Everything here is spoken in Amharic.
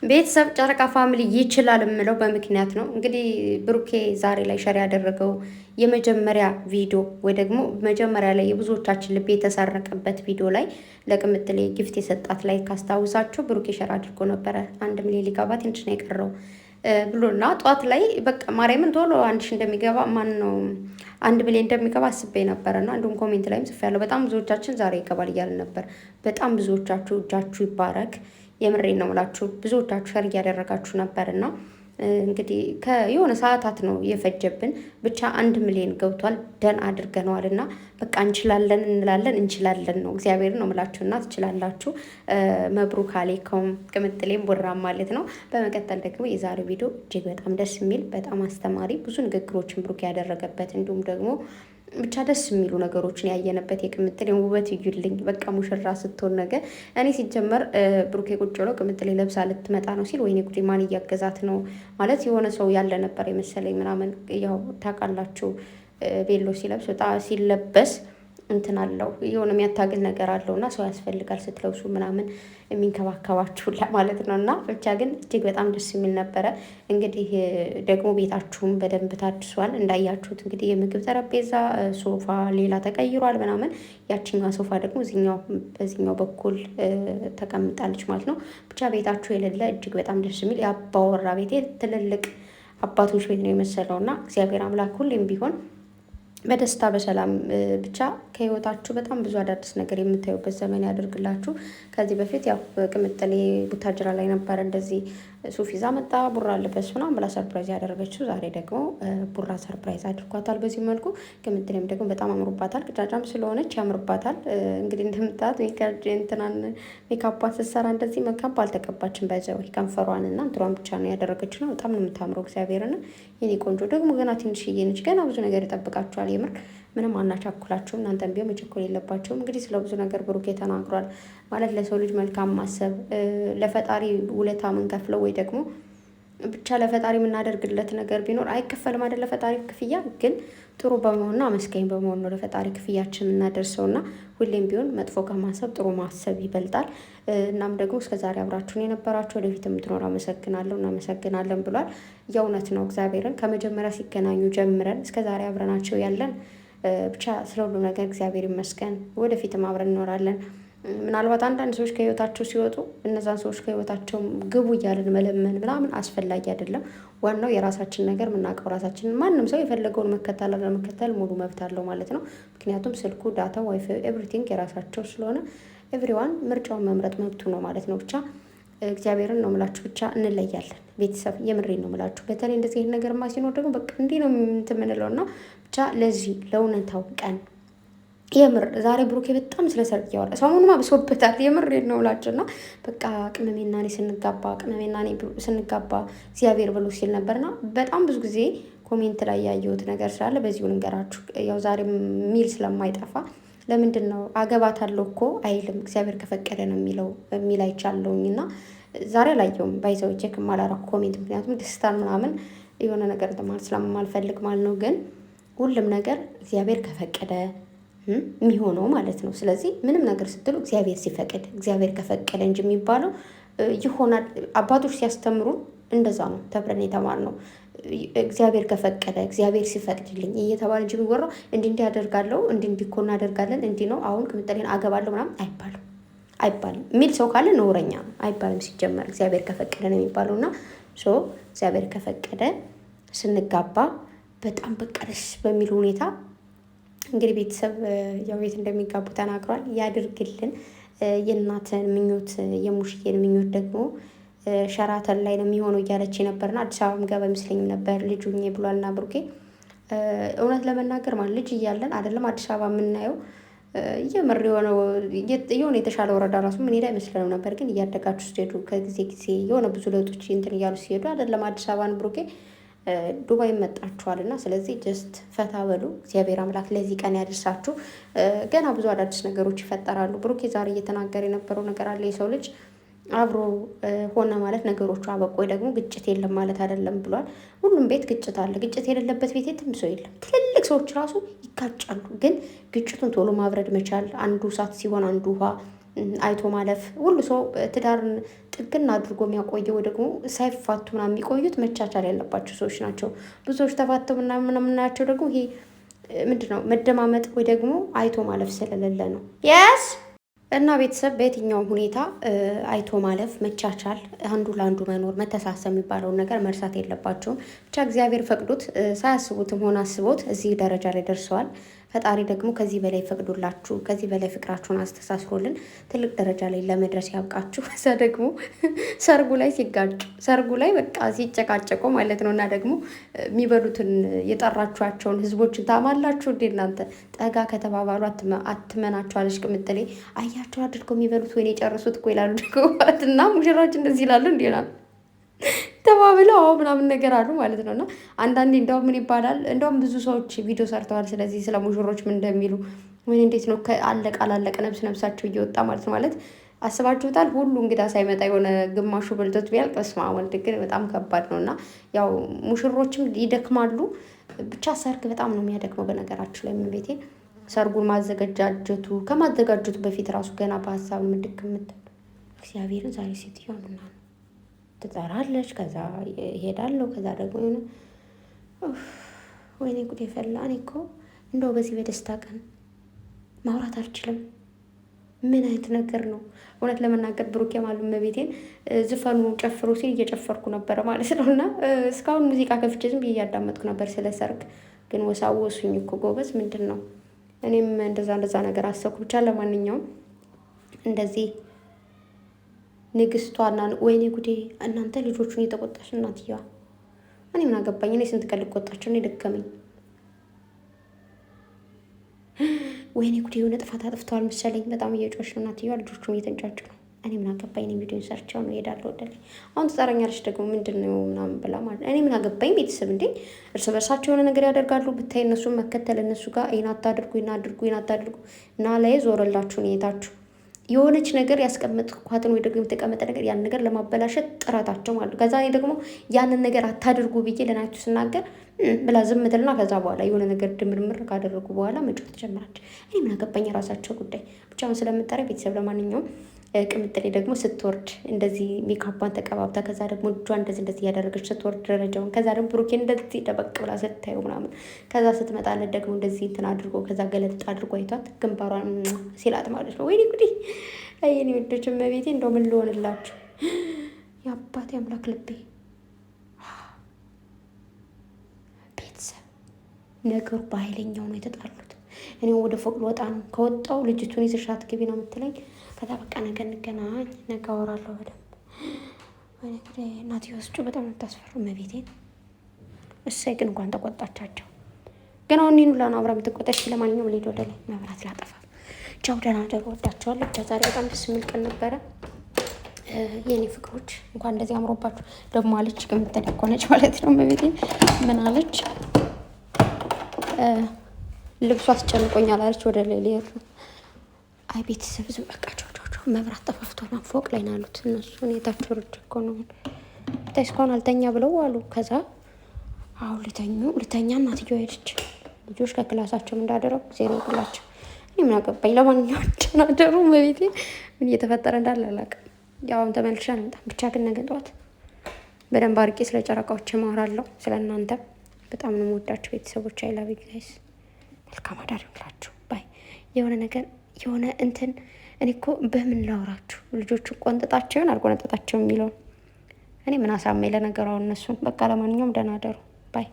ቤተሰብ ጨረቃ ፋሚሊ ይችላል የምለው በምክንያት ነው። እንግዲህ ብሩኬ ዛሬ ላይ ሸር ያደረገው የመጀመሪያ ቪዲዮ ወይ ደግሞ መጀመሪያ ላይ የብዙዎቻችን ልብ የተሰረቀበት ቪዲዮ ላይ ለቅምጥሌ ጊፍት የሰጣት ላይ ካስታውሳችሁ ብሩኬ ሸር አድርጎ ነበረ። 1 ሚሊዮን ሊገባ ትንሽ ነው የቀረው ብሎና ጠዋት ላይ በቃ ማርያምን ቶሎ 1 ሺህ እንደሚገባ ማን ነው 1 ሚሊዮን እንደሚገባ አስቤ ነበረ እና እንዲሁም ኮሜንት ላይም ጽፌያለሁ። በጣም ብዙዎቻችን ዛሬ ይገባል እያልን ነበር። በጣም ብዙዎቻችሁ እጃችሁ ይባረክ። የምሬን ነው ምላችሁ ብዙዎቻችሁ ሸር እያደረጋችሁ ነበር እና እንግዲህ ከየሆነ ሰዓታት ነው የፈጀብን። ብቻ 1 ሚሊዮን ገብቷል። ደን አድርገነዋል እና በቃ እንችላለን እንላለን እንችላለን ነው እግዚአብሔርን ነው ምላችሁ እና ትችላላችሁ። መብሩክ አሌይኩም ቅምጥሌም ቦራም ማለት ነው። በመቀጠል ደግሞ የዛሬው ቪዲዮ እጅግ በጣም ደስ የሚል በጣም አስተማሪ ብዙ ንግግሮችን ብሩክ ያደረገበት እንዲሁም ደግሞ ብቻ ደስ የሚሉ ነገሮችን ያየነበት የቅምጥሌን ውበት እዩልኝ። በቃ ሙሽራ ስትሆን ነገር እኔ ሲጀመር ብሩኬ ቁጭ ብሎ ቅምጥሌ ለብሳ ልትመጣ ነው ሲል ወይኔ ጉዴ ማን እያገዛት ነው ማለት የሆነ ሰው ያለ ነበር የመሰለኝ ምናምን። ያው ታውቃላችሁ ቤሎ ሲለብስ በጣም ሲለበስ እንትን አለው የሆነ የሚያታግል ነገር አለው እና ሰው ያስፈልጋል ስትለብሱ ምናምን የሚንከባከባችሁ ማለት ነው። እና ብቻ ግን እጅግ በጣም ደስ የሚል ነበረ። እንግዲህ ደግሞ ቤታችሁም በደንብ ታድሷል እንዳያችሁት። እንግዲህ የምግብ ጠረጴዛ ሶፋ ሌላ ተቀይሯል ምናምን። ያችኛዋ ሶፋ ደግሞ በዚህኛው በኩል ተቀምጣለች ማለት ነው። ብቻ ቤታችሁ የሌለ እጅግ በጣም ደስ የሚል የአባወራ ቤት ትልልቅ አባቶች ቤት ነው የመሰለው እና እግዚአብሔር አምላክ ሁሌም ቢሆን በደስታ በሰላም ብቻ ከህይወታችሁ በጣም ብዙ አዳዲስ ነገር የምታዩበት ዘመን ያደርግላችሁ። ከዚህ በፊት ያው ቅምጥሌ ቡታጅራ ላይ ነበረ እንደዚህ ሱፍ ይዛ መጣ ቡራ ልበስ ምናምን ብላ ሰርፕራይዝ ያደረገችው። ዛሬ ደግሞ ቡራ ሰርፕራይዝ አድርጓታል በዚህ መልኩ። ቅምጥሌም ደግሞ በጣም አምሮባታል። ቅጫጫም ስለሆነች ያምርባታል። እንግዲህ እንደምታት እንትናን ሜካፓ ስትሰራ እንደዚህ ሜካፕ አልተቀባችም። በዛው ከንፈሯን እና እንትሯን ብቻ ነው ያደረገች ነው። በጣም ነው የምታምረው እግዚአብሔርን። የኔ ቆንጆ ደግሞ ገና ትንሽዬ ነች። ገና ብዙ ነገር ይጠብቃችኋል። የምር ምንም አናቻኩላችሁም። እናንተም ቢሆን መቸኮል የለባቸውም። እንግዲህ ስለ ብዙ ነገር ብሩኬ ተናግሯል። ማለት ለሰው ልጅ መልካም ማሰብ ለፈጣሪ ውለታ ምንከፍለው ወይ ደግሞ ብቻ ለፈጣሪ የምናደርግለት ነገር ቢኖር አይከፈልም አይደል? ለፈጣሪ ክፍያ ግን ጥሩ በመሆንና አመስጋኝ በመሆን ነው ለፈጣሪ ክፍያችን የምናደርሰውና ሁሌም ቢሆን መጥፎ ከማሰብ ጥሩ ማሰብ ይበልጣል። እናም ደግሞ እስከዛሬ አብራችሁን የነበራችሁ ወደፊት የምትኖር አመሰግናለሁ እናመሰግናለን ብሏል። የእውነት ነው እግዚአብሔርን ከመጀመሪያ ሲገናኙ ጀምረን እስከዛሬ አብረናቸው ያለን ብቻ ስለ ሁሉ ነገር እግዚአብሔር ይመስገን። ወደፊትም አብረን እንኖራለን። ምናልባት አንዳንድ ሰዎች ከህይወታቸው ሲወጡ እነዛን ሰዎች ከህይወታቸው ግቡ እያልን መለመን ምናምን አስፈላጊ አይደለም። ዋናው የራሳችን ነገር የምናውቀው ራሳችንን። ማንም ሰው የፈለገውን መከተል አለመከተል ሙሉ መብት አለው ማለት ነው። ምክንያቱም ስልኩ፣ ዳታ፣ ዋይፋይ ኤቭሪቲንግ የራሳቸው ስለሆነ ኤቭሪዋን ምርጫውን መምረጥ መብቱ ነው ማለት ነው። ብቻ እግዚአብሔርን ነው ምላችሁ። ብቻ እንለያለን ቤተሰብ የምሬን ነው ምላችሁ። በተለይ እንደዚህ አይነት ነገርማ ሲኖር ደግሞ በቃ እንዲህ ነው እንትን የምንለው እና ብቻ ለዚህ ለእውነታው ቀን የምር ዛሬ ብሩኬ በጣም ስለ ሰርግ እያወራ ሰሞኑን ብሶበታል። የምር ነው ምላችሁ እና በቃ ቅመሜና እኔ ስንጋባ እግዚአብሔር ብሎ ሲል ነበርና በጣም ብዙ ጊዜ ኮሜንት ላይ ያየሁት ነገር ስላለ በዚሁ ልንገራችሁ። ያው ዛሬ ሚል ስለማይጠፋ ለምንድን ነው አገባታለሁ እኮ አይልም እግዚአብሔር ከፈቀደ ነው የሚል አይቻለሁኝ እና ዛሬ አላየሁም። ባይዘው ቼክ ማላረኩ ኮሜንት ምክንያቱም ደስታን ምናምን የሆነ ነገር ማለት ስለማልፈልግ ማለት ነው። ግን ሁሉም ነገር እግዚአብሔር ከፈቀደ የሚሆነው ማለት ነው። ስለዚህ ምንም ነገር ስትሉ እግዚአብሔር ሲፈቅድ እግዚአብሔር ከፈቀደ እንጂ የሚባለው ይሆናል። አባቶች ሲያስተምሩ እንደዛ ነው ተብለን የተማርነው። እግዚአብሔር ከፈቀደ እግዚአብሔር ሲፈቅድልኝ እየተባለ እንጂ የሚወራው እንዲህ አደርጋለሁ እንዲህ እኮ እናደርጋለን እንዲህ ነው አሁን ቅምጥሌን አገባለሁ ምናምን አይባልም የሚል ሰው ካለ ነውረኛ ነው። አይባልም ሲጀመር እግዚአብሔር ከፈቀደ ነው የሚባለው እና እግዚአብሔር ከፈቀደ ስንጋባ በጣም በቃ ደስ በሚል ሁኔታ እንግዲህ ቤተሰብ ያው ቤት እንደሚጋቡ ተናግሯል። ያድርግልን። የእናትን ምኞት የሙሽዬን ምኞት ደግሞ ሸራተን ላይ ነው የሚሆነው እያለች ነበርና አዲስ አበባም ገባ ይመስለኝም ነበር ልጁኝ ብሏልና ብሩኬ እውነት ለመናገር ማለት ልጅ እያለን አይደለም አዲስ አበባ የምናየው የምር የሆነ የተሻለ ወረዳ ራሱ ምን ሄዳ አይመስለንም ነበር። ግን እያደጋችሁ ስትሄዱ ከጊዜ ጊዜ የሆነ ብዙ ለውጦች እንትን እያሉ ሲሄዱ አይደለም አዲስ አበባን ብሩኬ ዱባይ መጣችኋል እና ስለዚህ ጀስት ፈታ በሉ። እግዚአብሔር አምላክ ለዚህ ቀን ያደርሳችሁ። ገና ብዙ አዳዲስ ነገሮች ይፈጠራሉ። ብሩኬ ዛሬ እየተናገረ የነበረው ነገር አለ። የሰው ልጅ አብሮ ሆነ ማለት ነገሮቹ አበቆ ደግሞ ግጭት የለም ማለት አይደለም ብሏል። ሁሉም ቤት ግጭት አለ። ግጭት የሌለበት ቤት የትም ሰው የለም። ትልልቅ ሰዎች ራሱ ይጋጫሉ። ግን ግጭቱን ቶሎ ማብረድ መቻል፣ አንዱ እሳት ሲሆን አንዱ ውሃ አይቶ ማለፍ። ሁሉ ሰው ትዳርን ጥግና አድርጎ የሚያቆየው ደግሞ ሳይፋቱ ምናምን የሚቆዩት መቻቻል ያለባቸው ሰዎች ናቸው። ብዙዎች ተፋተው ምናምን የምናያቸው ደግሞ ይሄ ምንድን ነው መደማመጥ ወይ ደግሞ አይቶ ማለፍ ስለሌለ ነው። የስ እና ቤተሰብ በየትኛውም ሁኔታ አይቶ ማለፍ፣ መቻቻል፣ አንዱ ለአንዱ መኖር፣ መተሳሰብ የሚባለውን ነገር መርሳት የለባቸውም። ብቻ እግዚአብሔር ፈቅዶት ሳያስቡትም ሆነ አስቦት እዚህ ደረጃ ላይ ደርሰዋል። ፈጣሪ ደግሞ ከዚህ በላይ ፈቅዶላችሁ ከዚህ በላይ ፍቅራችሁን አስተሳስሮልን ትልቅ ደረጃ ላይ ለመድረስ ያብቃችሁ። እዛ ደግሞ ሰርጉ ላይ ሲጋጩ ሰርጉ ላይ በቃ ሲጨቃጨቁ ማለት ነው። እና ደግሞ የሚበሉትን የጠራችኋቸውን ህዝቦችን ታማላችሁ እንዴ እናንተ? ጠጋ ከተባባሉ አትመናቸው አለች ቅምጥሌ። አያቸው አድርገው የሚበሉት ወይኔ የጨረሱት እኮ ይላሉ ማለት እና ሙሽራዎች እንደዚህ ይላሉ እንዴ ተባብለው ምናምን ነገር አሉ ማለት ነው። እና አንዳንዴ እንደውም ምን ይባላል እንደውም ብዙ ሰዎች ቪዲዮ ሰርተዋል ስለዚህ ስለ ሙሽሮች ምን እንደሚሉ ወይ እንዴት ነው አለቀ አላለቀ ነብሳቸው እየወጣ ማለት ነው። ማለት አስባችሁታል? ሁሉ እንግዳ ሳይመጣ የሆነ ግማሹ በልቶት ቢያልቅ በስመ አብ ወልድ ግን በጣም ከባድ ነው። እና ያው ሙሽሮችም ይደክማሉ። ብቻ ሰርግ በጣም ነው የሚያደክመው። በነገራችሁ ላይ ምን ቤቴ ሰርጉን ማዘገጃጀቱ ከማዘጋጀቱ በፊት ራሱ ገና በሀሳብ ምድክ እግዚአብሔርን ዛሬ ሴትዮዋ ምናምን ትጠራለች። ከዛ ይሄዳለሁ። ከዛ ደግሞ የሆነ ወይኔ ጉዴ ፈላ። እኔ እኮ እንደው በዚህ በደስታ ቀን ማውራት አልችልም። ምን አይነት ነገር ነው? እውነት ለመናገር ብሩኬ ማሉ መቤቴን ዝፈኑ ጨፍሮ ሲል እየጨፈርኩ ነበረ ማለት ነው። እና እስካሁን ሙዚቃ ከፍቼ ዝም ብዬ እያዳመጥኩ ነበር ስለ ሰርግ። ግን ወሳወሱኝ እኮ ጎበዝ። ምንድን ነው እኔም እንደዛ ነገር አሰብኩ። ብቻ ለማንኛውም እንደዚህ ንግስቷና ወይኔ ጉዴ እናንተ ልጆቹን እየተቆጣች እናትየዋ። እኔ ምን አገባኝ? እኔ ስንት ቀን ልቆጣቸው? እኔ ደከመኝ። ወይኔ ጉዴ የሆነ ጥፋት አጥፍተዋል መሰለኝ። በጣም እየጮሽ ነው እናትየዋ። ልጆቹን እየተንጫጩ ነው። እኔ ምን አገባኝ? እኔ ቪዲዮ ሰርቸው ነው እሄዳለሁ ወደ ላይ። አሁን ትጠራኛለች ደግሞ ምንድን ነው ምናምን ብላ ማለት እኔ ምን አገባኝ? ቤተሰብ እንዴ እርስ በርሳቸው የሆነ ነገር ያደርጋሉ። ብታይ እነሱን መከተል እነሱ ጋር ይህን አታድርጉ ይህን አድርጉ ይህን አታድርጉ እና ላይ ዞረላችሁን የታችሁ የሆነች ነገር ያስቀመጥኳትን ወይ ደግሞ የተቀመጠ ነገር ያን ነገር ለማበላሸት ጥረታቸው ማለት ነው። ከዛ እኔ ደግሞ ያንን ነገር አታድርጉ ብዬ ለናችሁ ስናገር ብላ ዝም ትልና ከዛ በኋላ የሆነ ነገር ድምርምር ካደረጉ በኋላ መጮህ ትጀምራለች። እኔ ምን አገባኝ? የራሳቸው ጉዳይ። ብቻውን ስለምጠራ ቤተሰብ ለማንኛውም ቅምጥሌ ደግሞ ስትወርድ እንደዚህ ሜካፓን ተቀባብታ ከዛ ደግሞ እጇ እንደዚህ እያደረገች ስትወርድ ደረጃውን ከዛ ደግሞ ብሩኬ እንደዚህ ደበቅ ብላ ስታዩ ምናምን ከዛ ስትመጣለት ደግሞ እንደዚህ እንትን አድርጎ ከዛ ገለጥ አድርጎ አይቷት ግንባሯን ሲላጥ ማለት ነው። ወይኔ ጉዲ የኔ ወዶች መቤቴ እንደው ምን ልሆንላችሁ? የአባቴ አምላክ ልቤ ቤተሰብ ነገሩ በኃይለኛው ነው የተጣሉት። እኔ ወደ ፎቅ ልወጣ ነው። ከወጣው ልጅቱን ይዘሻት ግቢ ነው የምትለኝ። ከዛ በቃ ነገ እንገናኝ፣ ነገ አወራለሁ በደንብ። እናቴ ወስጩ በጣም የምታስፈሩ መቤቴን። እሰይ ግን እንኳን ተቆጣቻቸው። ግን አሁን ይህን ሁላ ነው አብራ የምትቆጣች። ለማንኛውም ልሄድ ወደ ላይ መብራት ላጠፋ። ቻው፣ ደህና ደሩ። ወዳቸዋለሁ። ብቻ ዛሬ በጣም ደስ የሚል ቀን ነበረ የኔ ፍቅሮች። እንኳን እንደዚህ አምሮባችሁ ደግሞ አለች ቅምጥሌ እኮ ነች ማለት ነው መቤቴን። ምን አለች? ልብሱ አስጨንቆኛል አለች። ወደ ላይ ሊሄዱ አይ ቤተሰብ ዝም በቃቸው። መብራት ጠፋፍቷል። ፎቅ ላይ ነው ያሉት እነሱ። ሁኔታቸው ርድ እኮ ነው። ብታይ እስካሁን አልተኛ ብለው አሉ። ከዛ አሁን ልተኛ እናትየው ሄደች። ልጆች ከክላሳቸው እንዳደረጉ ዜሮ ብላቸው። እኔ ምን አገባኝ? ለማንኛውም ደህና ደሩ። መቤቴ ምን እየተፈጠረ እንዳለ አላውቅም። ያውም ተመልሻ አልመጣም። ብቻ ግን ነገ ጠዋት በደንብ አርቄ ስለ ጨረቃዎች ማወራለሁ። ስለ እናንተ በጣም ነው የምወዳችሁ ቤተሰቦች። አይ ላቭ ዩ ጋይስ። መልካም አዳር ይሁንላችሁ። ባይ የሆነ ነገር የሆነ እንትን እኔ እኮ በምን ላውራችሁ? ልጆቹን ቆንጥጣቸውን አልቆነጠጣቸውም የሚለውን እኔ ምን አሳመኝ ለነገሩ። አሁን እነሱን በቃ ለማንኛውም ደህና ደሩ ባይ